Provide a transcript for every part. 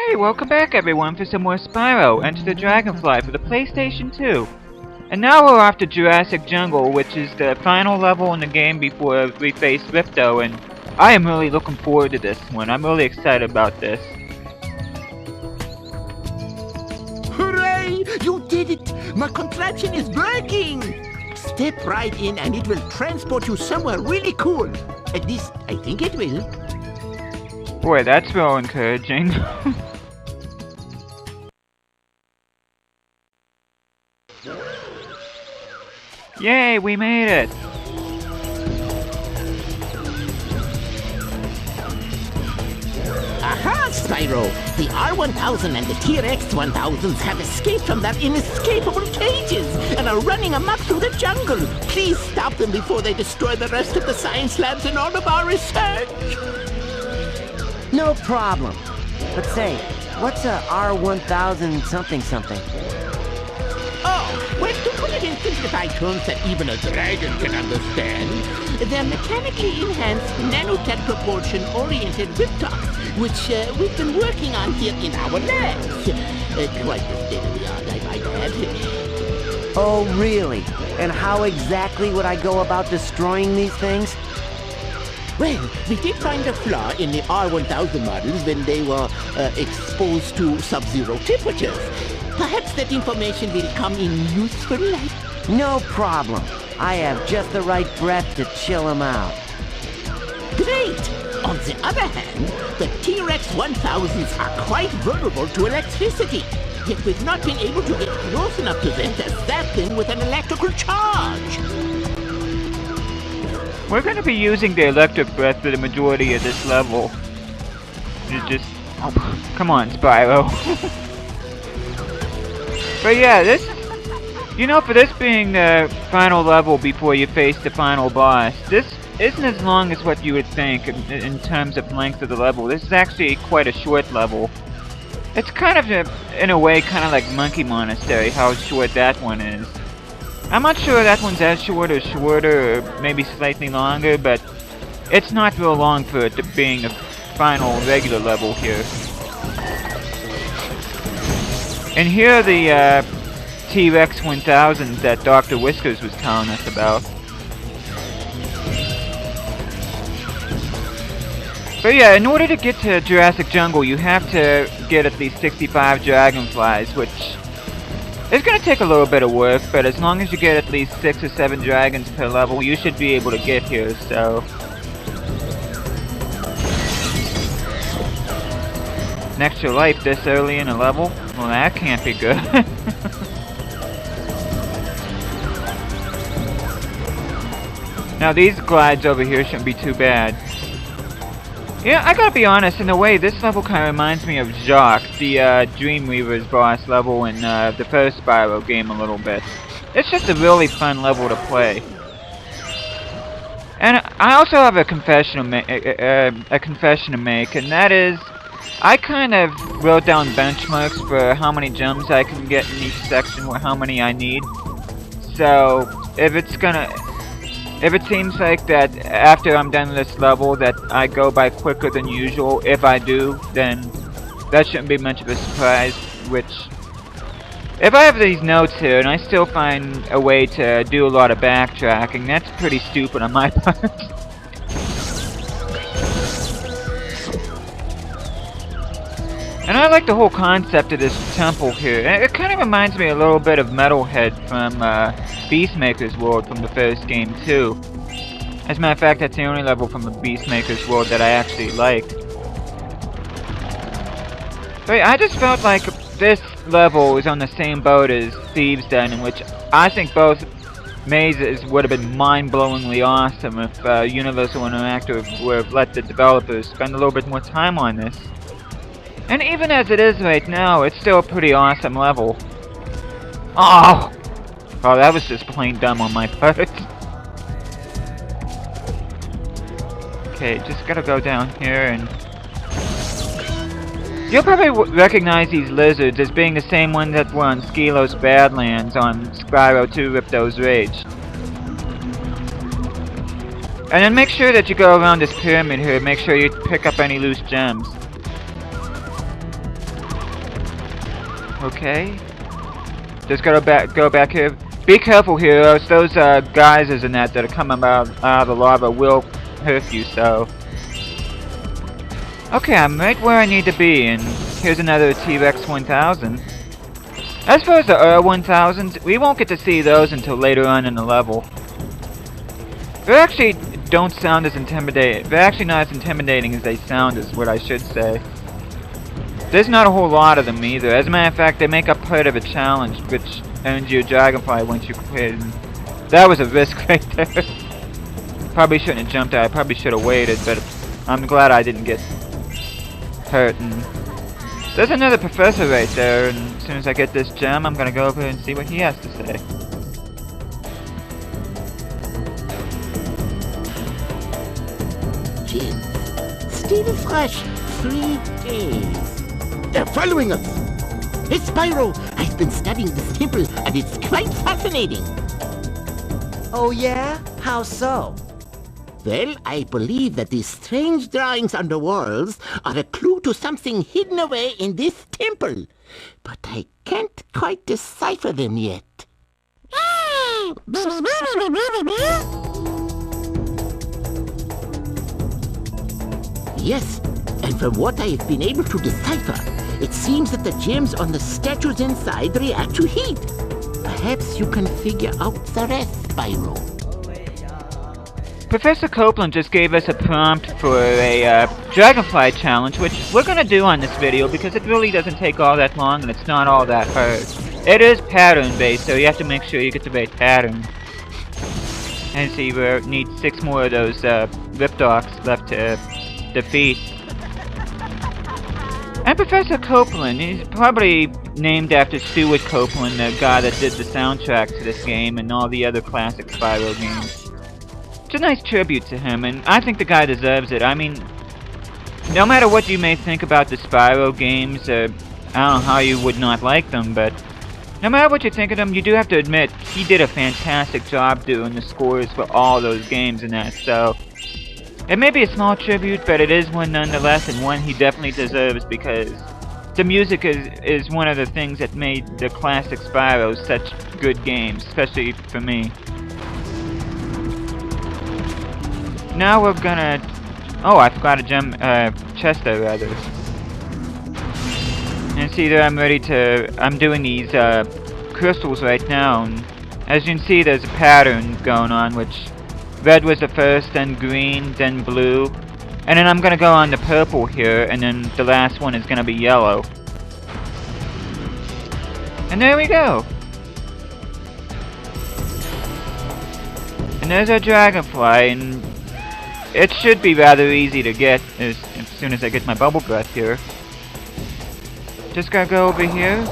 Hey, welcome back everyone for some more Spyro, Enter the Dragonfly for the PlayStation 2. And now we're off to Jurassic Jungle, which is the final level in the game before we face Ripto, and I am really looking forward to this one. I'm really excited about this. Hooray! You did it! My contraption is working! Step right in and it will transport you somewhere really cool. At least, I think it will. Boy, that's real encouraging. Yay, we made it! Aha, Spyro! The R1000 and the T-Rex 1000s have escaped from their inescapable cages and are running amok through the jungle. Please stop them before they destroy the rest of the science labs and all of our research. No problem. But say, what's a R1000 something something? Oh, well, to put it in simplified terms that even a dragon can understand, they're mechanically enhanced nanotech propulsion-oriented riptops, which we've been working on here in our labs. Quite the state-of-the-art, I might add. Oh, really? And how exactly would I go about destroying these things? Well, we did find a flaw in the R1000 models when they were exposed to sub-zero temperatures. Perhaps that information will come in useful light. No problem. I have just the right breath to chill them out. Great! On the other hand, the T-Rex 1000s are quite vulnerable to electricity. Yet we've not been able to get close enough to them to zap them with an electrical charge. We're gonna be using the electric breath for the majority of this level. You just... Oh, come on, Spyro. But yeah, this... You know, for this being the final level before you face the final boss, this isn't as long as what you would think in terms of length of the level. This is actually quite a short level. It's kind of, in a way, kind of like Monkey Monastery, how short that one is. I'm not sure that one's as short or shorter, or maybe slightly longer, but it's not real long for it to being a final regular level here. And here are the T-Rex 1000s that Dr. Whiskers was telling us about. But yeah, in order to get to Jurassic Jungle, you have to get at least 65 dragonflies, which is going to take a little bit of work, but as long as you get at least 6 or 7 dragons per level, you should be able to get here, so... An extra life this early in a level? Well, that can't be good. Now these glides over here shouldn't be too bad. Yeah, I gotta be honest, in a way, this level kind of reminds me of Jacques, the Dreamweaver's boss level in the first Spyro game a little bit. It's just a really fun level to play. And I also have a confession to make, and that is, I kind of wrote down benchmarks for how many gems I can get in each section, or how many I need. So, if it seems like that after I'm done with this level that I go by quicker than usual, if I do, then that shouldn't be much of a surprise, which... If I have these notes here and I still find a way to do a lot of backtracking, that's pretty stupid on my part. And I like the whole concept of this temple here. It kind of reminds me a little bit of Metalhead from Beastmaker's World from the first game too. As a matter of fact, that's the only level from the Beastmaker's World that I actually liked. But I just felt like this level is on the same boat as Thieves' Den, in which I think both mazes would have been mind-blowingly awesome if Universal Interactive would have let the developers spend a little bit more time on this. And even as it is right now, it's still a pretty awesome level. Oh! Oh, that was just plain dumb on my part. Okay, just gotta go down here and... You'll probably recognize these lizards as being the same ones that were on Skilo's Badlands on Spyro 2 Ripto's Rage. And then make sure that you go around this pyramid here, make sure you pick up any loose gems. Okay. Just gotta go back here. Be careful, heroes. Those geysers in that are coming out of the lava will hurt you, so... Okay, I'm right where I need to be, and here's another T-Rex 1000. As far as the 1000s, we won't get to see those until later on in the level. They actually don't sound as intimidating. They're actually not as intimidating as they sound, is what I should say. There's not a whole lot of them either. As a matter of fact, they make up part of a challenge, which earns you a dragonfly once you quit. And that was a risk right there. Probably shouldn't have jumped out. I probably should have waited, but I'm glad I didn't get hurt. And there's another professor right there, and as soon as I get this gem, I'm gonna go over and see what he has to say. Jim, still fresh 3 days. They're following us. It's Spyro. I've been studying this temple, and it's quite fascinating. Oh yeah? How so? Well, I believe that these strange drawings on the walls are a clue to something hidden away in this temple. But I can't quite decipher them yet. Yes, and from what I have been able to decipher, it seems that the gems on the statues inside react to heat. Perhaps you can figure out the rest, Spyro. Professor Copeland just gave us a prompt for a dragonfly challenge, which we're gonna do on this video because it really doesn't take all that long and it's not all that hard. It is pattern based, so you have to make sure you get the right pattern. And see, we need 6 more of those Ripdocs left to defeat. And Professor Copeland, he's probably named after Stuart Copeland, the guy that did the soundtrack to this game and all the other classic Spyro games. It's a nice tribute to him, and I think the guy deserves it. I mean, no matter what you may think about the Spyro games, I don't know how you would not like them, but no matter what you think of them, you do have to admit, he did a fantastic job doing the scores for all those games and that, so... It may be a small tribute, but it is one nonetheless, and one he definitely deserves because the music is one of the things that made the classic Spyro such good games, especially for me. Now we're gonna... Oh, I forgot a gem, chest there, rather. And see there, I'm doing these, crystals right now, and as you can see, there's a pattern going on, which... Red was the first, then green, then blue. And then I'm gonna go on to purple here, and then the last one is gonna be yellow. And there we go! And there's our dragonfly, and it should be rather easy to get as soon as I get my bubble breath here. Just gotta go over here.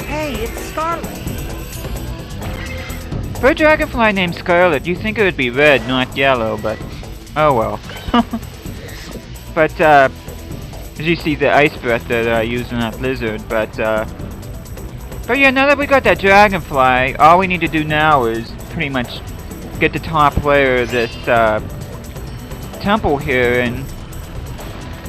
Hey, it's Scarlet. For a dragonfly named Scarlet, you'd think it would be red, not yellow, but... Oh well. But, as you see the ice breath there that I use on that lizard, but yeah, now that we got that dragonfly, all we need to do now is pretty much get the top layer of this, temple here, and...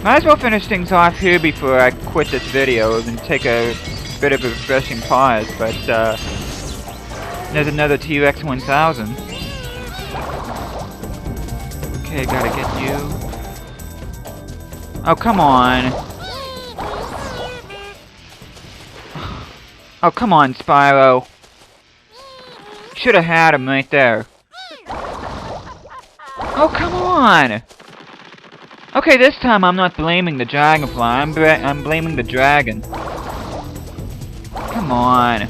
Might as well finish things off here before I quit this video and take a bit of a refreshing pause, but, there's another T-Rex 1000. Okay, gotta get you. Oh, come on. Oh, come on, Spyro. Should have had him right there. Oh, come on! Okay, this time I'm not blaming the dragonfly. I'm blaming the dragon. Come on.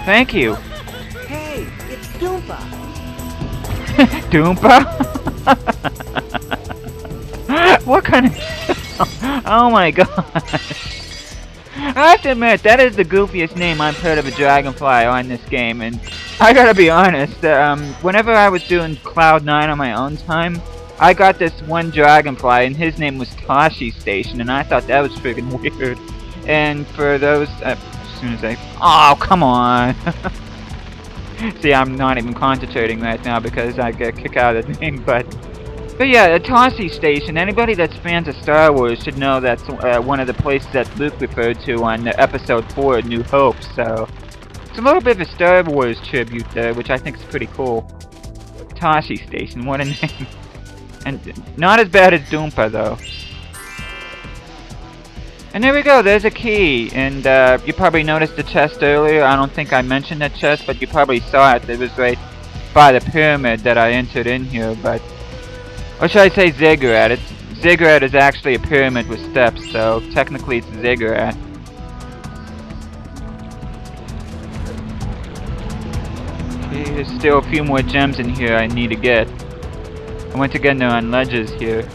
Thank you. Hey, it's Doompa. Doompa? What kind of... Oh my gosh. I have to admit, that is the goofiest name I've heard of a dragonfly on this game, and I gotta be honest, whenever I was doing Cloud 9 on my own time, I got this one dragonfly, and his name was Toshi Station, and I thought that was friggin' weird. And for those, as soon as I... Oh, come on! See, I'm not even concentrating right now because I get kicked out of the name, but But yeah, the Tossie Station, anybody that's fans of Star Wars should know that's one of the places that Luke referred to on Episode 4, New Hope, so... It's a little bit of a Star Wars tribute there, which I think is pretty cool. Tossie Station, what a name. And not as bad as Doompa, though. And there we go, there's a key, and you probably noticed the chest earlier. I don't think I mentioned that chest, but you probably saw it. It was right by the pyramid that I entered in here, but... Or should I say ziggurat? Ziggurat is actually a pyramid with steps, so technically it's a ziggurat. Okay, there's still a few more gems in here I need to get. And once again, they're on ledges here.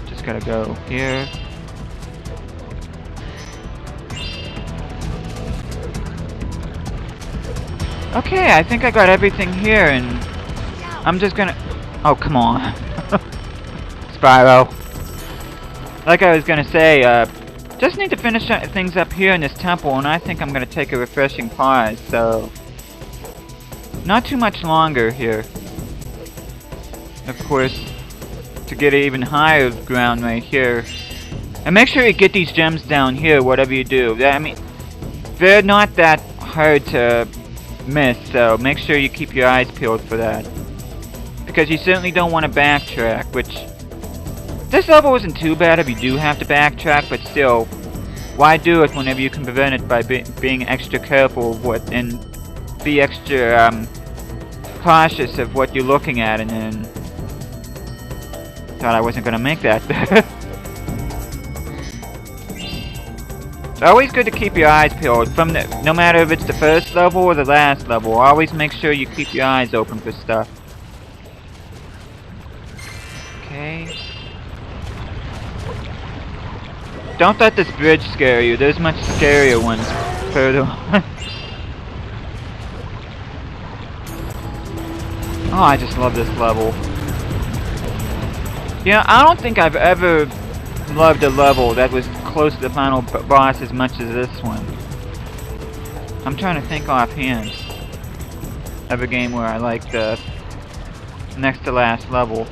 Just gotta go here. Okay, I think I got everything here, and I'm just gonna... Oh, come on. Spyro. Like I was gonna say, just need to finish things up here in this temple, and I think I'm gonna take a refreshing pause, so... Not too much longer here. Of course, to get even higher ground right here. And make sure you get these gems down here, whatever you do. I mean, they're not that hard to miss, so make sure you keep your eyes peeled for that. Because you certainly don't want to backtrack, which... This level isn't too bad if you do have to backtrack, but still, why do it whenever you can prevent it by being extra careful of what, and be extra cautious of what you're looking at, and then... Thought I wasn't gonna make that. It's always good to keep your eyes peeled, no matter if it's the first level or the last level. Always make sure you keep your eyes open for stuff. Okay. Don't let this bridge scare you. There's much scarier ones further on. Oh, I just love this level. Yeah, I don't think I've ever loved a level that was close to the final boss as much as this one. I'm trying to think offhand of a game where I like the next to last level.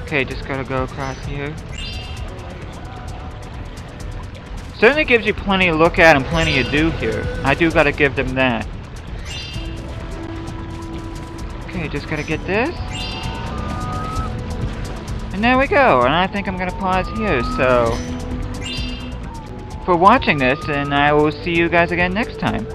Okay, just gotta go across here. Certainly gives you plenty to look at and plenty to do here. I do gotta give them that. Okay, just gotta get this. And there we go, and I think I'm gonna pause here, so... For watching this, and I will see you guys again next time.